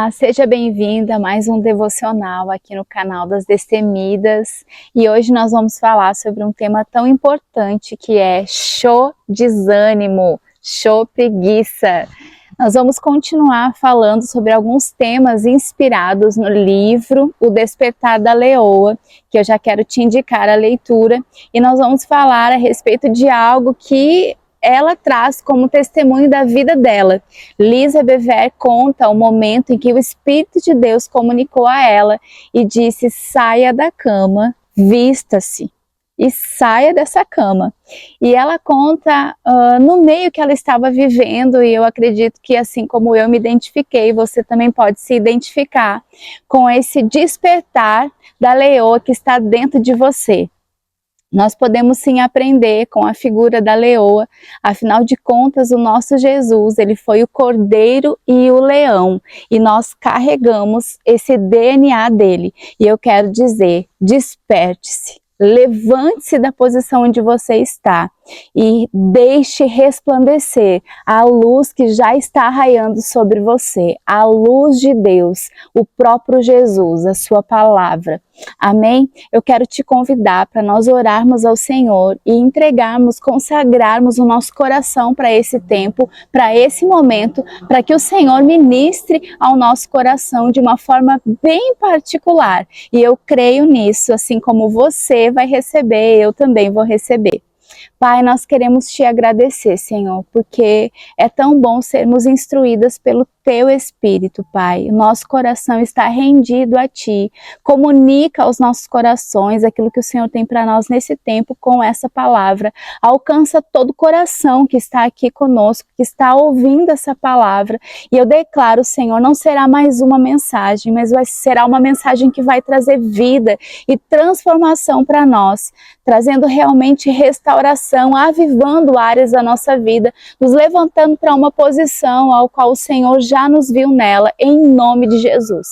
Olá, seja bem-vinda a mais um devocional aqui no canal das Destemidas. E hoje nós vamos falar sobre um tema tão importante que é show desânimo, show preguiça. Nós vamos continuar falando sobre alguns temas inspirados no livro O Despertar da Leoa, que eu já quero te indicar a leitura, e nós vamos falar a respeito de algo que ela traz como testemunho da vida dela. Lisa Bever conta o momento em que o Espírito de Deus comunicou a ela e disse: saia da cama, vista-se e saia dessa cama. E ela conta no meio que ela estava vivendo, e eu acredito que assim como eu me identifiquei, você também pode se identificar com esse despertar da leoa que está dentro de você. Nós podemos sim aprender com a figura da leoa, afinal de contas o nosso Jesus, ele foi o cordeiro e o leão, e nós carregamos esse DNA dele. E eu quero dizer, desperte-se, levante-se da posição onde você está e deixe resplandecer a luz que já está raiando sobre você, a luz de Deus, o próprio Jesus, a sua palavra. Amém? Eu quero te convidar para nós orarmos ao Senhor e entregarmos, consagrarmos o nosso coração para esse tempo, para esse momento, para que o Senhor ministre ao nosso coração de uma forma bem particular. E eu creio nisso, assim como você vai receber, eu também vou receber. Pai, nós queremos te agradecer, Senhor, porque é tão bom sermos instruídas pelo Teu Espírito, Pai. O nosso coração está rendido a Ti. Comunica aos nossos corações aquilo que o Senhor tem para nós nesse tempo com essa palavra. Alcança todo coração que está aqui conosco, que está ouvindo essa palavra. E eu declaro, Senhor, não será mais uma mensagem, mas será uma mensagem que vai trazer vida e transformação para nós, trazendo realmente restauração, avivando áreas da nossa vida, nos levantando para uma posição ao qual o Senhor já nos viu nela, em nome de Jesus.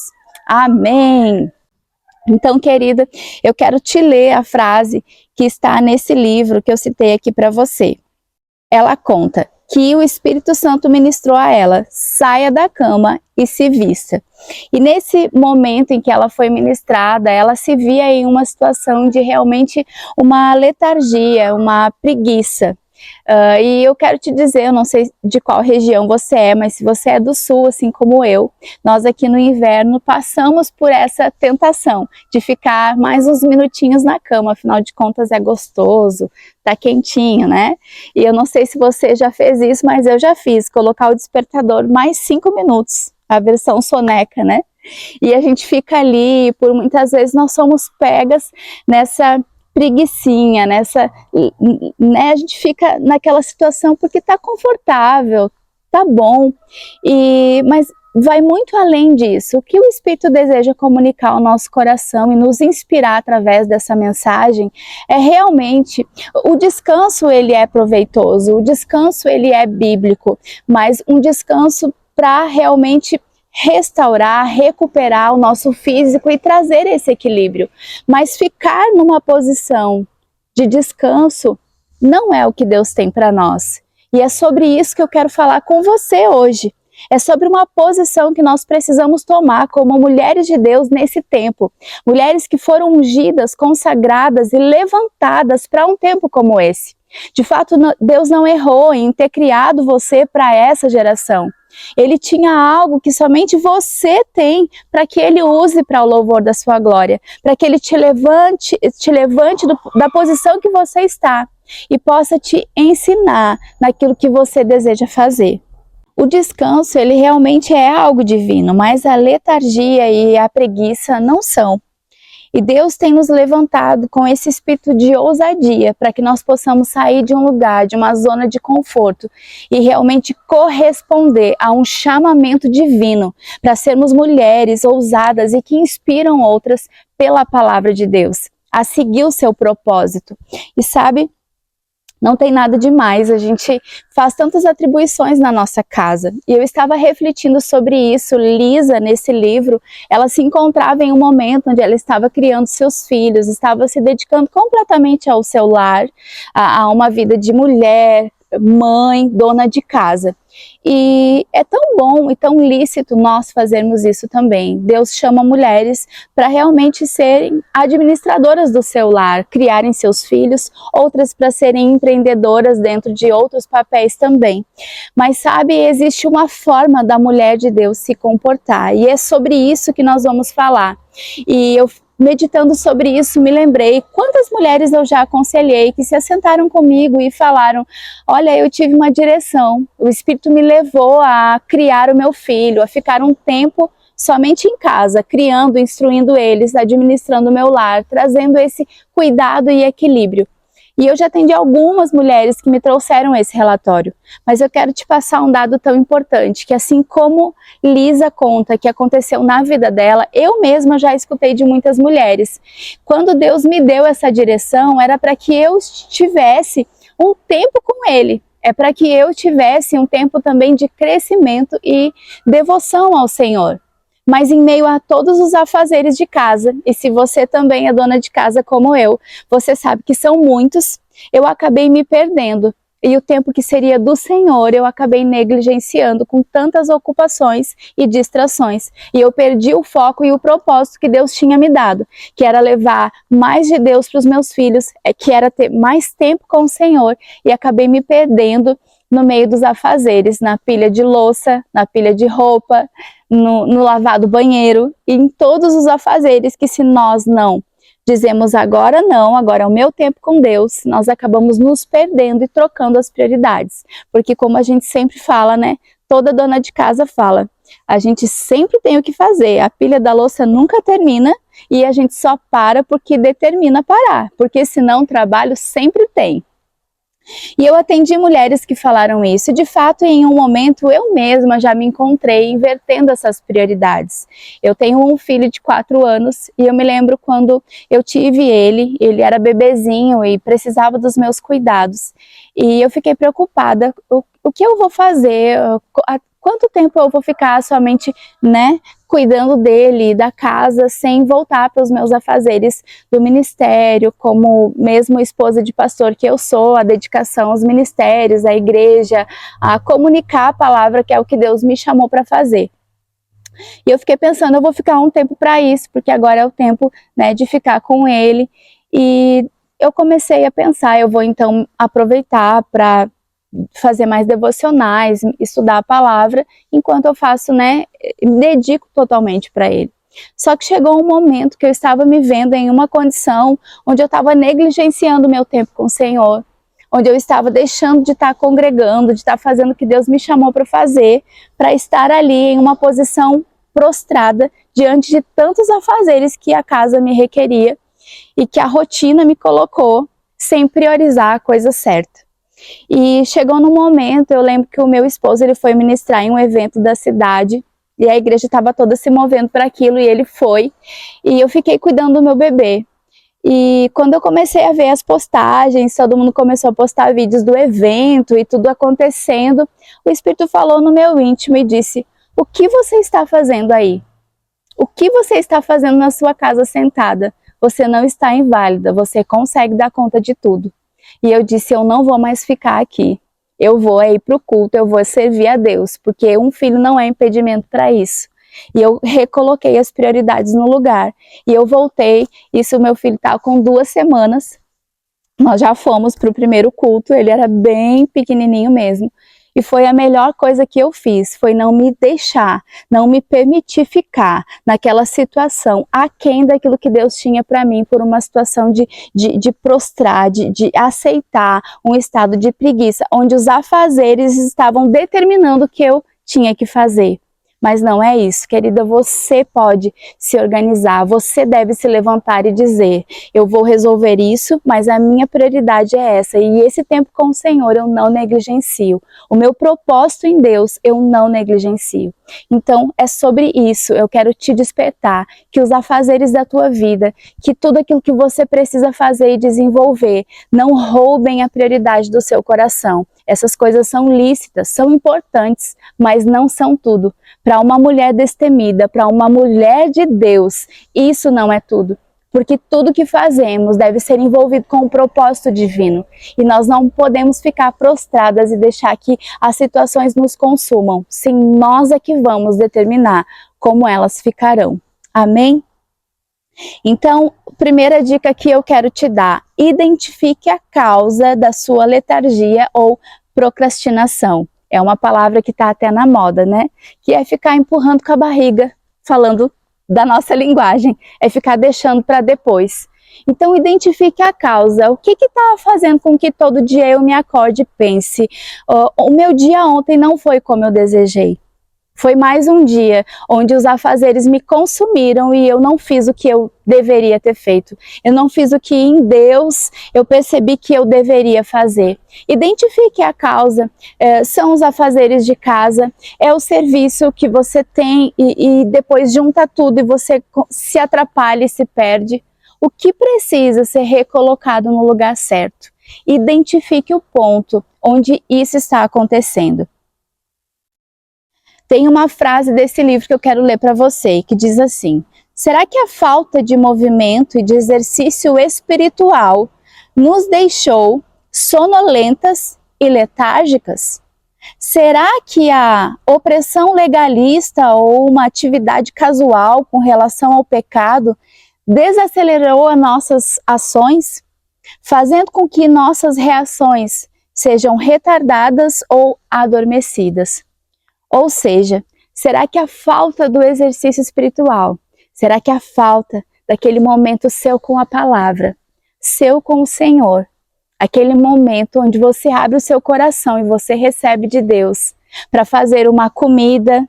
Amém! Então, querida, eu quero te ler a frase que está nesse livro que eu citei aqui para você. Ela conta que o Espírito Santo ministrou a ela: saia da cama e se vista. E nesse momento em que ela foi ministrada, ela se via em uma situação de realmente uma letargia, uma preguiça. E eu quero te dizer, eu não sei de qual região você é, mas se você é do sul, assim como eu, nós aqui no inverno passamos por essa tentação de ficar mais uns minutinhos na cama, afinal de contas é gostoso, tá quentinho, né? E eu não sei se você já fez isso, mas eu já fiz, colocar o despertador mais 5 minutos, a versão soneca, né? E a gente fica ali, por muitas vezes nós somos pegas nessa preguicinha, né? A gente fica naquela situação porque tá confortável, tá bom, mas vai muito além disso. O que o Espírito deseja comunicar ao nosso coração e nos inspirar através dessa mensagem é realmente, o descanso ele é proveitoso, o descanso ele é bíblico, mas um descanso para realmente restaurar, recuperar o nosso físico e trazer esse equilíbrio. Mas ficar numa posição de descanso não é o que Deus tem para nós. E é sobre isso que eu quero falar com você hoje. É sobre uma posição que nós precisamos tomar como mulheres de Deus nesse tempo. Mulheres que foram ungidas, consagradas e levantadas para um tempo como esse. De fato, Deus não errou em ter criado você para essa geração. Ele tinha algo que somente você tem para que Ele use para o louvor da sua glória, para que Ele te levante da posição que você está e possa te ensinar naquilo que você deseja fazer. O descanso, ele realmente é algo divino, mas a letargia e a preguiça não são. E Deus tem nos levantado com esse espírito de ousadia para que nós possamos sair de um lugar, de uma zona de conforto e realmente corresponder a um chamamento divino para sermos mulheres ousadas e que inspiram outras pela palavra de Deus, a seguir o seu propósito. E sabe, não tem nada demais, a gente faz tantas atribuições na nossa casa. E eu estava refletindo sobre isso. Lisa, nesse livro, ela se encontrava em um momento onde ela estava criando seus filhos, estava se dedicando completamente ao seu lar, a uma vida de mulher, mãe, dona de casa. E é tão bom e tão lícito nós fazermos isso também. Deus chama mulheres para realmente serem administradoras do seu lar, criarem seus filhos, outras para serem empreendedoras dentro de outros papéis também. Mas sabe, existe uma forma da mulher de Deus se comportar, e é sobre isso que nós vamos falar. E eu, meditando sobre isso, me lembrei quantas mulheres eu já aconselhei que se assentaram comigo e falaram: olha, eu tive uma direção, o Espírito me levou a criar o meu filho, a ficar um tempo somente em casa, criando, instruindo eles, administrando o meu lar, trazendo esse cuidado e equilíbrio. E eu já atendi algumas mulheres que me trouxeram esse relatório, mas eu quero te passar um dado tão importante, que assim como Lisa conta que aconteceu na vida dela, eu mesma já escutei de muitas mulheres. Quando Deus me deu essa direção, era para que eu tivesse um tempo com Ele, é para que eu tivesse um tempo também de crescimento e devoção ao Senhor. Mas em meio a todos os afazeres de casa, e se você também é dona de casa como eu, você sabe que são muitos, eu acabei me perdendo. E o tempo que seria do Senhor, eu acabei negligenciando com tantas ocupações e distrações. E eu perdi o foco e o propósito que Deus tinha me dado, que era levar mais de Deus para os meus filhos, que era ter mais tempo com o Senhor, e acabei me perdendo no meio dos afazeres, na pilha de louça, na pilha de roupa, no lavar do banheiro, e em todos os afazeres que, se nós não dizemos agora não, agora é o meu tempo com Deus, nós acabamos nos perdendo e trocando as prioridades. Porque como a gente sempre fala, né? Toda dona de casa fala, a gente sempre tem o que fazer, a pilha da louça nunca termina e a gente só para porque determina parar, porque senão trabalho sempre tem. E eu atendi mulheres que falaram isso. De fato, em um momento, eu mesma já me encontrei invertendo essas prioridades. Eu tenho um filho de 4 anos e eu me lembro quando eu tive ele era bebezinho e precisava dos meus cuidados. E eu fiquei preocupada, o que eu vou fazer? Quanto tempo eu vou ficar somente, né, cuidando dele, da casa, sem voltar para os meus afazeres do ministério, como mesmo esposa de pastor que eu sou, a dedicação aos ministérios, à igreja, a comunicar a palavra, que é o que Deus me chamou para fazer. E eu fiquei pensando, eu vou ficar um tempo para isso, porque agora é o tempo, né, de ficar com ele. E eu comecei a pensar, eu vou então aproveitar para fazer mais devocionais, estudar a palavra, enquanto eu faço, né, me dedico totalmente para ele. Só que chegou um momento que eu estava me vendo em uma condição onde eu estava negligenciando o meu tempo com o Senhor, onde eu estava deixando de estar congregando, de estar fazendo o que Deus me chamou para fazer, para estar ali em uma posição prostrada diante de tantos afazeres que a casa me requeria e que a rotina me colocou sem priorizar a coisa certa. E chegou num momento, eu lembro que o meu esposo ele foi ministrar em um evento da cidade e a igreja estava toda se movendo para aquilo e ele foi, e eu fiquei cuidando do meu bebê. E quando eu comecei a ver as postagens, todo mundo começou a postar vídeos do evento e tudo acontecendo, o Espírito falou no meu íntimo e disse: o que você está fazendo aí? O que você está fazendo na sua casa sentada? Você não está inválida, você consegue dar conta de tudo. E eu disse, eu não vou mais ficar aqui, eu vou ir para o culto, eu vou servir a Deus, porque um filho não é impedimento para isso. E eu recoloquei as prioridades no lugar, e eu voltei, isso meu filho estava com 2 semanas, nós já fomos para o primeiro culto, ele era bem pequenininho mesmo. E foi a melhor coisa que eu fiz, foi não me deixar, não me permitir ficar naquela situação aquém daquilo que Deus tinha para mim, por uma situação de prostrar, de aceitar um estado de preguiça, onde os afazeres estavam determinando o que eu tinha que fazer. Mas não é isso, querida, você pode se organizar, você deve se levantar e dizer, eu vou resolver isso, mas a minha prioridade é essa, e esse tempo com o Senhor eu não negligencio, o meu propósito em Deus eu não negligencio. Então é sobre isso, eu quero te despertar, que os afazeres da tua vida, que tudo aquilo que você precisa fazer e desenvolver, não roubem a prioridade do seu coração. Essas coisas são lícitas, são importantes, mas não são tudo. Para uma mulher destemida, para uma mulher de Deus, isso não é tudo. porque tudo que fazemos deve ser envolvido com um propósito divino, e nós não podemos ficar prostradas e deixar que as situações nos consumam. Sim, nós é que vamos determinar como elas ficarão. Amém? Então, primeira dica que eu quero te dar: identifique a causa da sua letargia ou procrastinação. É uma palavra que está até na moda, né? Que é ficar empurrando com a barriga, falando da nossa linguagem, é ficar deixando para depois. Então, identifique a causa. O que está fazendo com que todo dia eu me acorde e pense: o meu dia ontem não foi como eu desejei. Foi mais um dia onde os afazeres me consumiram e eu não fiz o que eu deveria ter feito. Eu não fiz o que em Deus eu percebi que eu deveria fazer. Identifique a causa. São os afazeres de casa, é o serviço que você tem e depois junta tudo e você se atrapalha e se perde. O que precisa ser recolocado no lugar certo? Identifique o ponto onde isso está acontecendo. Tem uma frase desse livro que eu quero ler para você, que diz assim: será que a falta de movimento e de exercício espiritual nos deixou sonolentas e letárgicas? Será que a opressão legalista ou uma atividade casual com relação ao pecado desacelerou as nossas ações, fazendo com que nossas reações sejam retardadas ou adormecidas? Ou seja, será que a falta do exercício espiritual, será que a falta daquele momento seu com a palavra, seu com o Senhor, aquele momento onde você abre o seu coração e você recebe de Deus para fazer uma comida,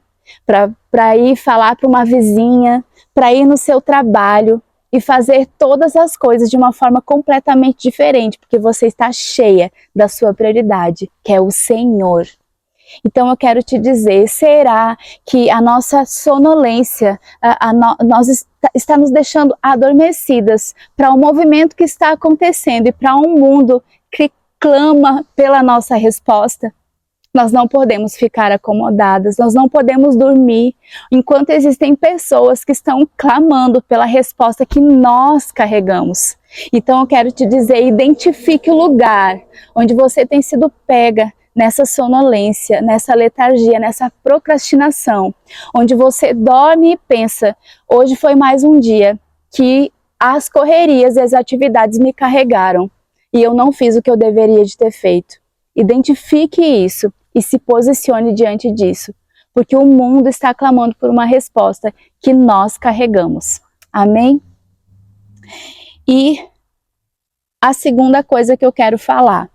para ir falar para uma vizinha, para ir no seu trabalho e fazer todas as coisas de uma forma completamente diferente, porque você está cheia da sua prioridade, que é o Senhor. Então eu quero te dizer, será que a nossa sonolência está nos deixando adormecidas para um movimento que está acontecendo e para um mundo que clama pela nossa resposta? Nós não podemos ficar acomodadas, nós não podemos dormir enquanto existem pessoas que estão clamando pela resposta que nós carregamos. Então eu quero te dizer, identifique o lugar onde você tem sido pega nessa sonolência, nessa letargia, nessa procrastinação, onde você dorme e pensa: hoje foi mais um dia que as correrias e as atividades me carregaram e eu não fiz o que eu deveria de ter feito. Identifique isso e se posicione diante disso, porque o mundo está clamando por uma resposta que nós carregamos. Amém? E a segunda coisa que eu quero falar: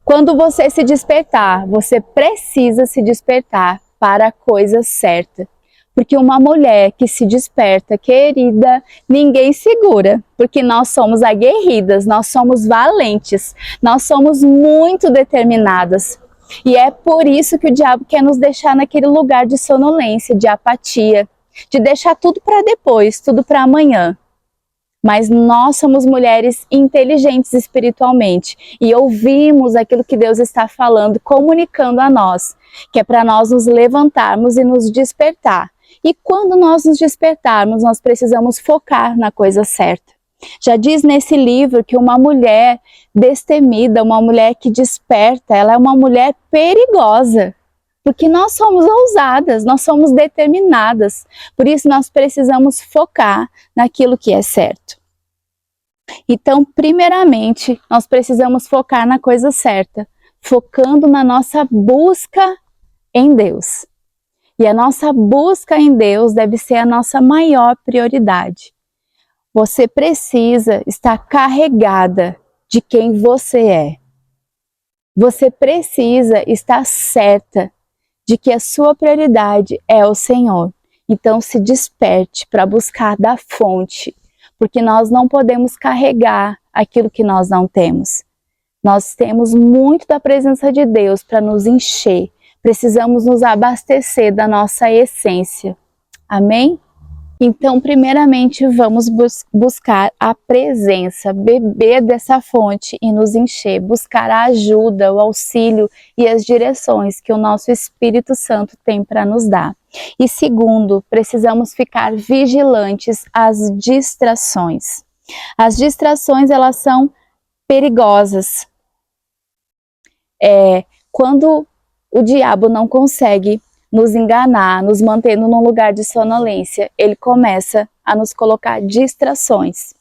quando você se despertar, você precisa se despertar para a coisa certa. Porque uma mulher que se desperta, querida, ninguém segura. Porque nós somos aguerridas, nós somos valentes, nós somos muito determinadas. E é por isso que o diabo quer nos deixar naquele lugar de sonolência, de apatia, de deixar tudo para depois, tudo para amanhã. Mas nós somos mulheres inteligentes espiritualmente e ouvimos aquilo que Deus está falando, comunicando a nós, que é para nós nos levantarmos e nos despertar. E quando nós nos despertarmos, nós precisamos focar na coisa certa. Já diz nesse livro que uma mulher destemida, uma mulher que desperta, ela é uma mulher perigosa. Porque nós somos ousadas, nós somos determinadas. Por isso nós precisamos focar naquilo que é certo. Então, primeiramente, nós precisamos focar na coisa certa, focando na nossa busca em Deus. E a nossa busca em Deus deve ser a nossa maior prioridade. Você precisa estar carregada de quem você é. Você precisa estar certa de que a sua prioridade é o Senhor. Então se desperte para buscar da fonte, porque nós não podemos carregar aquilo que nós não temos. Nós temos muito da presença de Deus para nos encher. Precisamos nos abastecer da nossa essência. Amém? Então, primeiramente, vamos buscar a presença, beber dessa fonte e nos encher, buscar a ajuda, o auxílio e as direções que o nosso Espírito Santo tem para nos dar. E segundo, precisamos ficar vigilantes às distrações. As distrações, elas são perigosas. Quando o diabo não consegue nos enganar, nos mantendo num lugar de sonolência, ele começa a nos colocar distrações.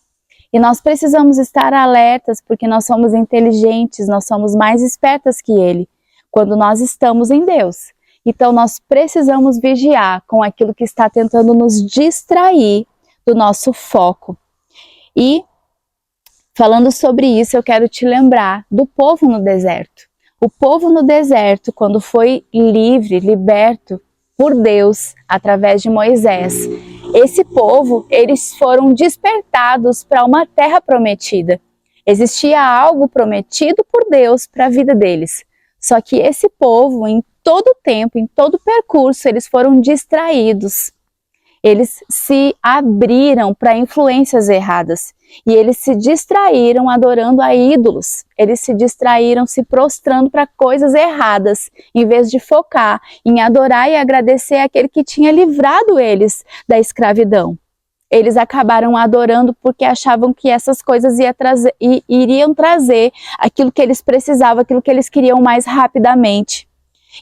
E nós precisamos estar alertas, porque nós somos inteligentes, nós somos mais espertas que ele, quando nós estamos em Deus. Então nós precisamos vigiar com aquilo que está tentando nos distrair do nosso foco. E falando sobre isso, eu quero te lembrar do povo no deserto. O povo no deserto, quando foi livre, liberto por Deus através de Moisés, esse povo, eles foram despertados para uma terra prometida. Existia algo prometido por Deus para a vida deles. Só que esse povo, em todo tempo, em todo percurso, eles foram distraídos. Eles se abriram para influências erradas e eles se distraíram adorando a ídolos. Eles se distraíram se prostrando para coisas erradas, em vez de focar em adorar e agradecer aquele que tinha livrado eles da escravidão. Eles acabaram adorando porque achavam que essas coisas iriam trazer aquilo que eles precisavam, aquilo que eles queriam mais rapidamente.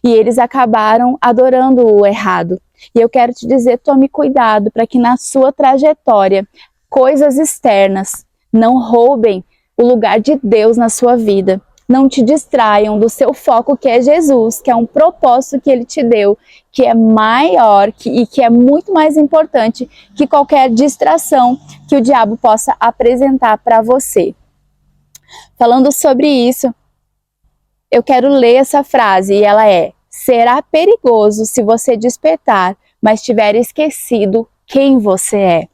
E eles acabaram adorando o errado. E eu quero te dizer, tome cuidado para que na sua trajetória, coisas externas não roubem o lugar de Deus na sua vida. Não te distraiam do seu foco, que é Jesus, que é um propósito que Ele te deu, que é maior e que é muito mais importante que qualquer distração que o diabo possa apresentar para você. Falando sobre isso, eu quero ler essa frase e ela é: será perigoso se você despertar, mas tiver esquecido quem você é.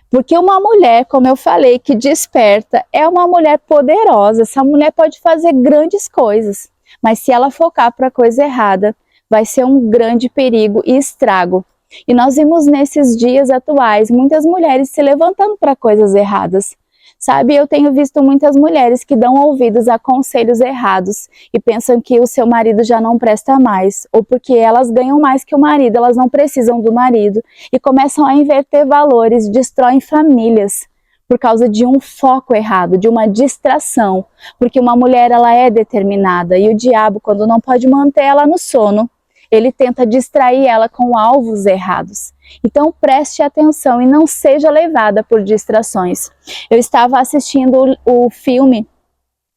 Porque uma mulher, como eu falei, que desperta, é uma mulher poderosa. Essa mulher pode fazer grandes coisas, mas se ela focar para a coisa errada, vai ser um grande perigo e estrago. E nós vimos nesses dias atuais muitas mulheres se levantando para coisas erradas. Sabe, eu tenho visto muitas mulheres que dão ouvidos a conselhos errados e pensam que o seu marido já não presta mais, ou porque elas ganham mais que o marido, elas não precisam do marido, e começam a inverter valores, destroem famílias por causa de um foco errado, de uma distração, porque uma mulher, ela é determinada e o diabo, quando não pode manter ela no sono, ele tenta distrair ela com alvos errados. Então preste atenção e não seja levada por distrações. Eu estava assistindo o filme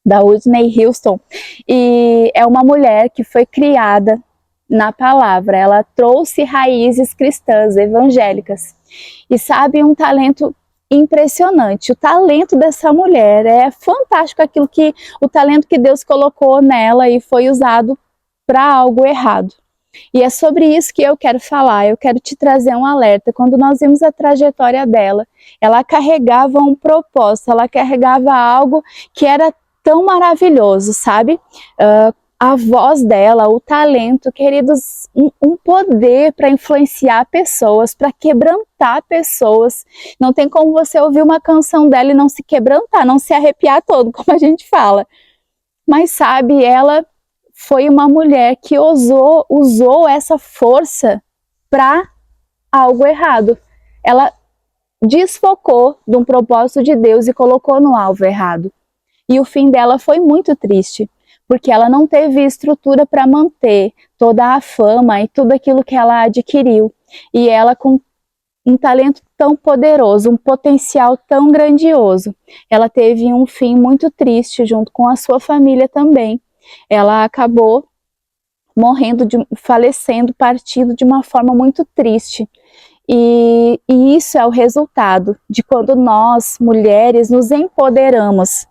da Whitney Houston e é uma mulher que foi criada na palavra. Ela trouxe raízes cristãs, evangélicas. E sabe, um talento impressionante. O talento dessa mulher é fantástico, o talento que Deus colocou nela e foi usado para algo errado. E é sobre isso que eu quero falar, eu quero te trazer um alerta. Quando nós vimos a trajetória dela, ela carregava um propósito, ela carregava algo que era tão maravilhoso, sabe? A voz dela, o talento, queridos, um poder para influenciar pessoas, para quebrantar pessoas. Não tem como você ouvir uma canção dela e não se quebrantar, não se arrepiar todo, como a gente fala. Mas sabe, ela foi uma mulher que usou essa força para algo errado. Ela desfocou de um propósito de Deus e colocou no alvo errado. E o fim dela foi muito triste, porque ela não teve estrutura para manter toda a fama e tudo aquilo que ela adquiriu. E ela, com um talento tão poderoso, um potencial tão grandioso, ela teve um fim muito triste junto com a sua família também. Ela acabou falecendo, partindo de uma forma muito triste. E isso é o resultado de quando nós, mulheres, nos empoderamos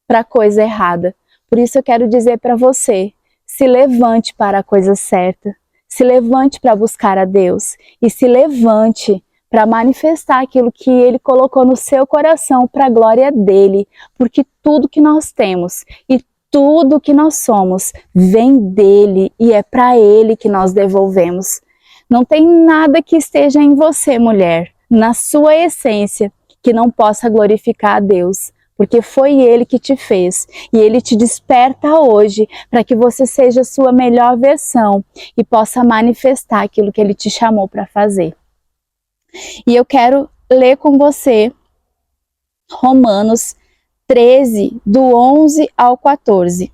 para a coisa errada. Por isso eu quero dizer para você, se levante para a coisa certa, se levante para buscar a Deus e se levante para manifestar aquilo que Ele colocou no seu coração para a glória dEle, porque tudo que nós temos e tudo que nós somos vem dEle e é para Ele que nós devolvemos. Não tem nada que esteja em você, mulher, na sua essência que não possa glorificar a Deus, porque foi Ele que te fez e Ele te desperta hoje para que você seja a sua melhor versão e possa manifestar aquilo que Ele te chamou para fazer. E eu quero ler com você Romanos 13, do 11 ao 14,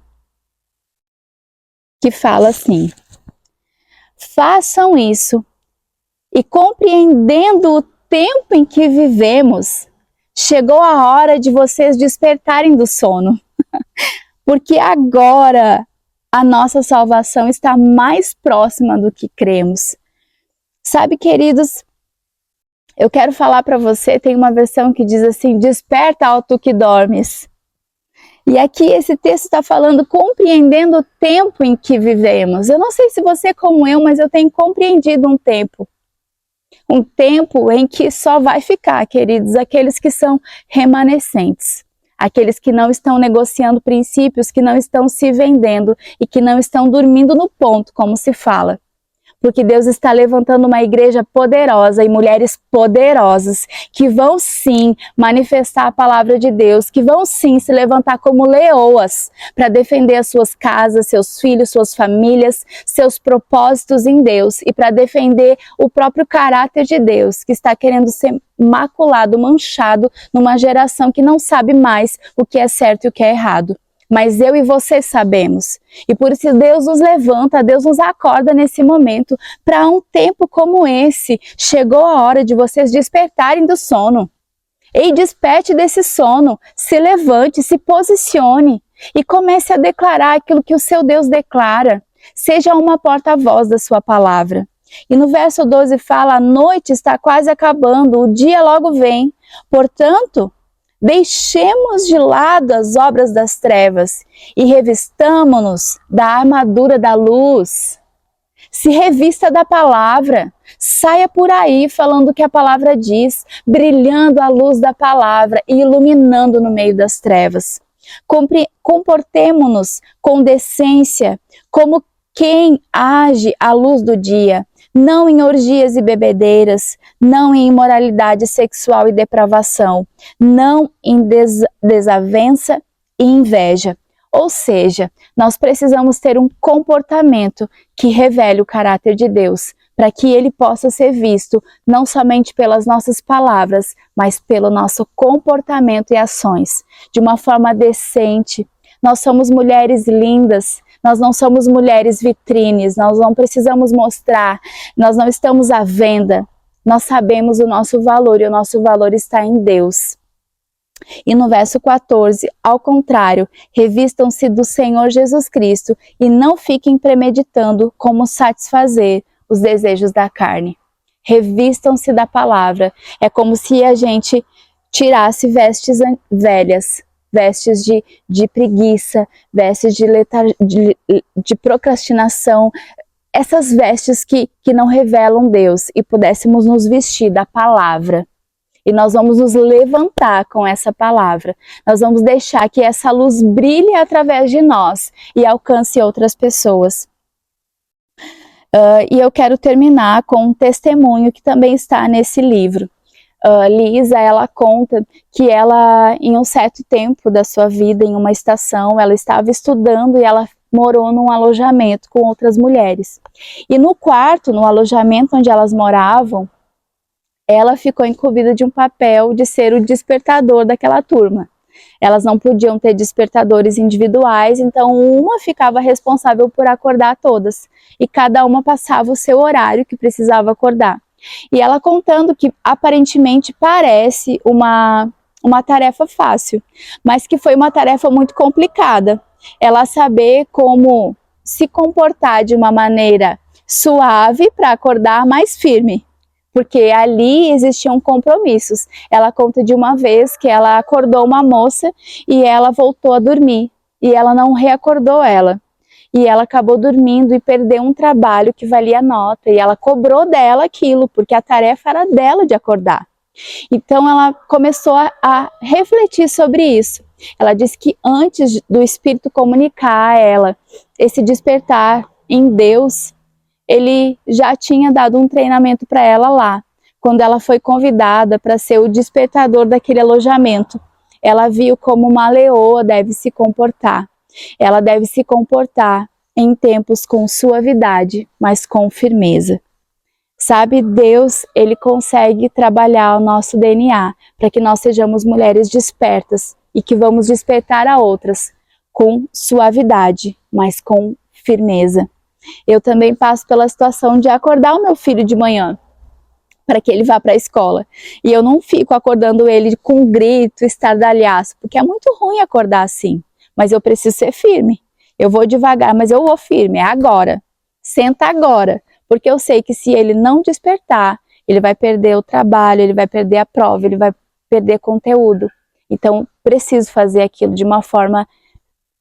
que fala assim: façam isso e, compreendendo o tempo em que vivemos, chegou a hora de vocês despertarem do sono, porque agora a nossa salvação está mais próxima do que cremos. Sabe, queridos, eu quero falar para você, tem uma versão que diz assim: desperta, ó tu que dormes. E aqui esse texto está falando compreendendo o tempo em que vivemos. Eu não sei se você é como eu, mas eu tenho compreendido um tempo. Um tempo em que só vai ficar, queridos, aqueles que são remanescentes. Aqueles que não estão negociando princípios, que não estão se vendendo e que não estão dormindo no ponto, como se fala. Porque Deus está levantando uma igreja poderosa e mulheres poderosas que vão sim manifestar a palavra de Deus, que vão sim se levantar como leoas para defender as suas casas, seus filhos, suas famílias, seus propósitos em Deus e para defender o próprio caráter de Deus, que está querendo ser maculado, manchado numa geração que não sabe mais o que é certo e o que é errado. Mas eu e você sabemos. E por isso Deus nos levanta, Deus nos acorda nesse momento para um tempo como esse. Chegou a hora de vocês despertarem do sono. Ei, desperte desse sono, se levante, se posicione e comece a declarar aquilo que o seu Deus declara. Seja uma porta-voz da sua palavra. E no verso 12 fala: a noite está quase acabando, o dia logo vem. Portanto, deixemos de lado as obras das trevas e revistamo-nos da armadura da luz. Se revista da palavra, saia por aí falando o que a palavra diz, brilhando a luz da palavra e iluminando no meio das trevas. Comportemo-nos com decência, como quem age à luz do dia, não em orgias e bebedeiras, não em imoralidade sexual e depravação, não em desavença e inveja. Ou seja, nós precisamos ter um comportamento que revele o caráter de Deus, para que Ele possa ser visto não somente pelas nossas palavras, mas pelo nosso comportamento e ações, de uma forma decente. Nós somos mulheres lindas, nós não somos mulheres vitrines, nós não precisamos mostrar, nós não estamos à venda, nós sabemos o nosso valor e o nosso valor está em Deus. E no verso 14, ao contrário, revistam-se do Senhor Jesus Cristo e não fiquem premeditando como satisfazer os desejos da carne. Revistam-se da palavra, é como se a gente tirasse vestes velhas, vestes de preguiça, vestes de procrastinação, essas vestes que não revelam Deus e pudéssemos nos vestir da palavra. E nós vamos nos levantar com essa palavra. Nós vamos deixar que essa luz brilhe através de nós e alcance outras pessoas. E eu quero terminar com um testemunho que também está nesse livro. Lisa, ela conta que ela, em um certo tempo da sua vida, em uma estação, ela estava estudando e ela morou num alojamento com outras mulheres. E no quarto, no alojamento onde elas moravam, ela ficou incumbida de um papel de ser o despertador daquela turma. Elas não podiam ter despertadores individuais, então uma ficava responsável por acordar todas. E cada uma passava o seu horário que precisava acordar. E ela contando que aparentemente parece uma tarefa fácil, mas que foi uma tarefa muito complicada. Ela saber como se comportar de uma maneira suave para acordar mais firme, porque ali existiam compromissos. Ela conta de uma vez que ela acordou uma moça e ela voltou a dormir, e ela não reacordou ela. E ela acabou dormindo e perdeu um trabalho que valia nota, e ela cobrou dela aquilo, porque a tarefa era dela de acordar. Então ela começou a refletir sobre isso. Ela disse que antes do Espírito comunicar a ela esse despertar em Deus, ele já tinha dado um treinamento para ela lá, quando ela foi convidada para ser o despertador daquele alojamento. Ela viu como uma leoa deve se comportar. Ela deve se comportar em tempos com suavidade, mas com firmeza. Sabe, Deus, Ele consegue trabalhar o nosso DNA para que nós sejamos mulheres despertas e que vamos despertar a outras com suavidade, mas com firmeza. Eu também passo pela situação de acordar o meu filho de manhã para que ele vá para a escola. E eu não fico acordando ele com grito, estardalhaço, porque é muito ruim acordar assim. Mas eu preciso ser firme. Eu vou devagar, mas eu vou firme, é agora. Senta agora. Porque eu sei que se ele não despertar, ele vai perder o trabalho, ele vai perder a prova, ele vai perder conteúdo. Então, preciso fazer aquilo de uma forma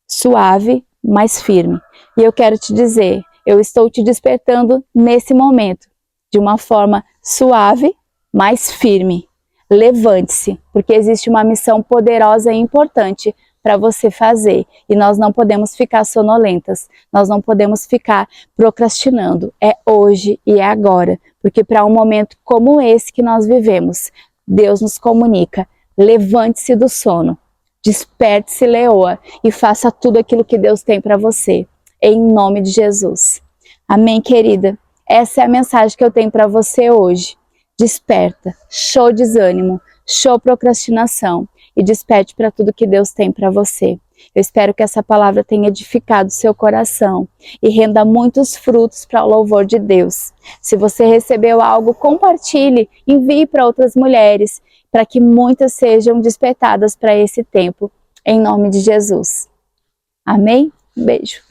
suave, mas firme. E eu quero te dizer, eu estou te despertando nesse momento, de uma forma suave, mas firme. Levante-se, porque existe uma missão poderosa e importante para você fazer. E nós não podemos ficar sonolentas, nós não podemos ficar procrastinando. É hoje e é agora, porque para um momento como esse que nós vivemos, Deus nos comunica: levante-se do sono, desperte-se, leoa, e faça tudo aquilo que Deus tem para você, em nome de Jesus. Amém, querida? Essa é a mensagem que eu tenho para você hoje. Desperta, show desânimo, show procrastinação, e desperte para tudo que Deus tem para você. Eu espero que essa palavra tenha edificado seu coração e renda muitos frutos para o louvor de Deus. Se você recebeu algo, compartilhe, envie para outras mulheres, para que muitas sejam despertadas para esse tempo, em nome de Jesus. Amém? Beijo.